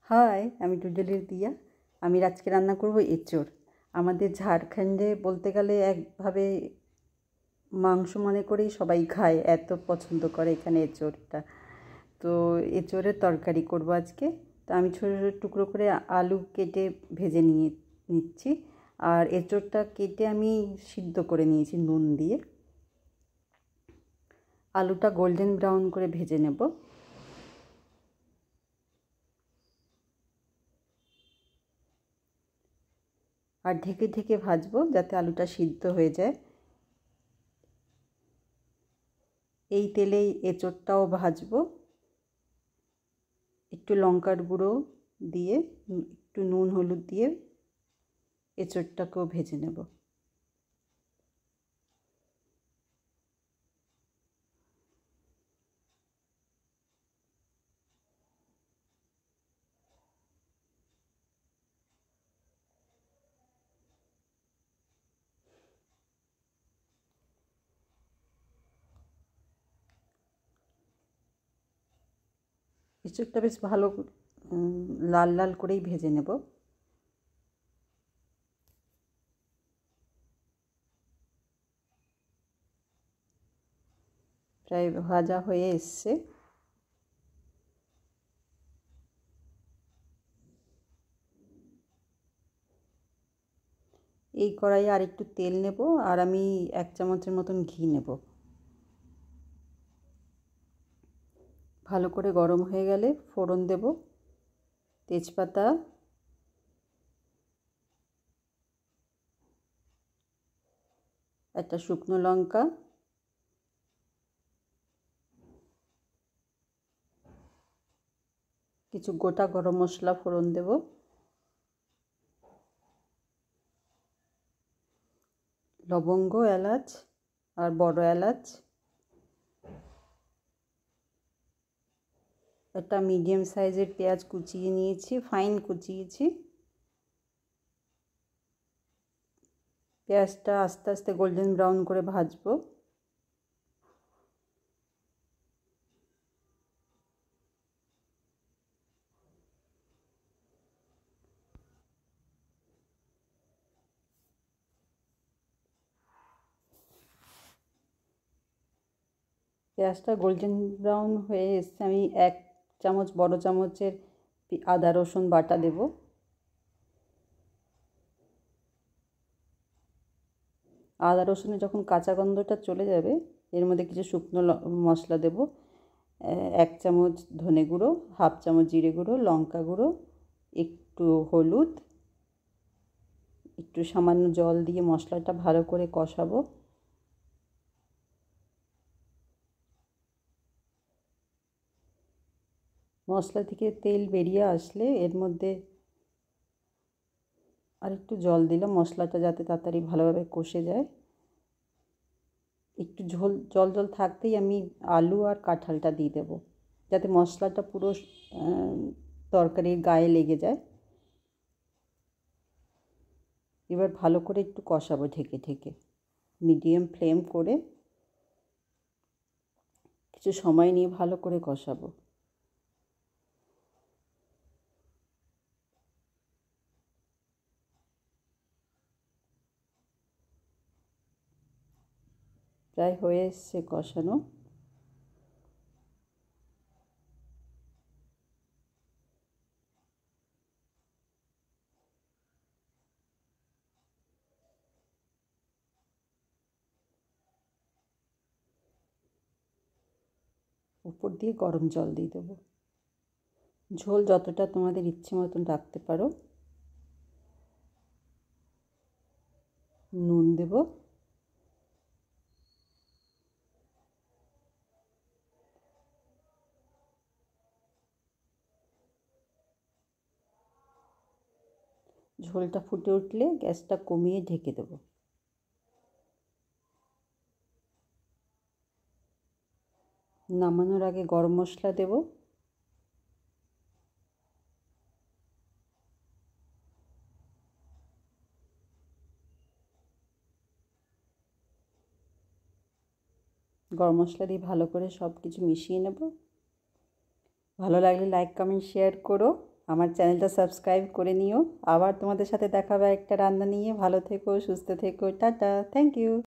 High, আমি টুডেলের দিয়া। আমি আজকে রান্না করব এঁচোড়। আমাদের ঝাড়খণ্ডে বলতে গেলে একভাবে মাংস মনে করেই সবাই খায়, এত পছন্দ করে এখানে এঁচোড়টা। তো এঁচোড়ের তরকারি করব আজকে। তো আমি ছোটো ছোটো টুকরো করে আলু কেটে ভেজে নিচ্ছি। আর এঁচোড়টা কেটে আমি সিদ্ধ করে নিয়েছি নুন দিয়ে। আলুটা গোল্ডেন ব্রাউন করে ভেজে নেব। আর ঢেকে ঢেকে ভাজবো যাতে আলুটা সিদ্ধ হয়ে যায়। এই তেলেই এঁচোড়টাও ভাজবো, একটু লঙ্কার গুঁড়ো দিয়ে, একটু নুন হলুদ দিয়ে এঁচোড়টাকেও ভেজে নেব। এঁচোড়টা বেশ ভালো লাল লাল করেই ভেজে নেব। প্রায় ভাজা হয়ে এসছে। এই কড়াইয়ে আর একটু তেল নেব, আর আমি 1 চামচের মতন ঘি নেব। ভালো করে গরম হয়ে গেলে ফোড়ন দেব, তেজপাতা, একটা শুকনো লঙ্কা, কিছু গোটা গরম মশলা ফোড়ন দেব, লবঙ্গ, এলাচ আর বড় এলাচ, একটা মিডিয়াম সাইজের পেঁয়াজ কুচিয়ে নিয়েছি, ফাইন কুচিয়েছি। পেঁয়াজটা আস্তে আস্তে গোল্ডেন ব্রাউন করে ভাজবো। পেঁয়াজটা গোল্ডেন ব্রাউন হয়ে এসছে। আমি 1 চামচ বড় চামচের আদা রসুন বাটা দেব। আদা রসুনের যখন কাঁচা গন্ধটা চলে যাবে, এর মধ্যে কিছু শুকনো মশলা দেব। 1 চামচ ধনে গুঁড়ো, 1/2 চামচ জিরে গুঁড়ো, লঙ্কা গুঁড়ো, একটু হলুদ, একটু সামান্য জল দিয়ে মশলাটা ভালো করে কষাবো। মশলা থেকে তেল বেরিয়ে আসলে এর মধ্যে আর একটু জল দিলাম, মশলাটা যাতে তাড়াতাড়ি ভালোভাবে কষে যায়। একটু জল জল থাকতেই আমি আলু আর কাঁঠালটা দিয়ে দেবো, যাতে মশলাটা পুরো তরকারির গায়ে লেগে যায়। এবার ভালো করে একটু কষাবো ঢেকে ঢেকে, মিডিয়াম ফ্লেম করে কিছু সময় নিয়ে ভালো করে কষাবো। প্রায় হয়ে এসছে কষানো। উপর দিয়ে গরম জল দিয়ে দেবো। ঝোল যতটা তোমাদের ইচ্ছে মতন রাখতে পারো। নুন দেব, ঝোলটা ফুটে উঠলে গ্যাসটা কমিয়ে ঢেকে দেব। নামানোর আগে গরম মশলা দেব। গরম মশলা দিয়ে ভালো করে সব কিছু মিশিয়ে নেব। ভালো লাগলে লাইক, কমেন্ট, শেয়ার করো। আমার চ্যানেলটা সাবস্ক্রাইব করে নিও। আবার তোমাদের সাথে দেখা হবে একটা রান্না নিয়ে। ভালো থেকো, সুস্থ থেকো, টাটা, থ্যাংক ইউ।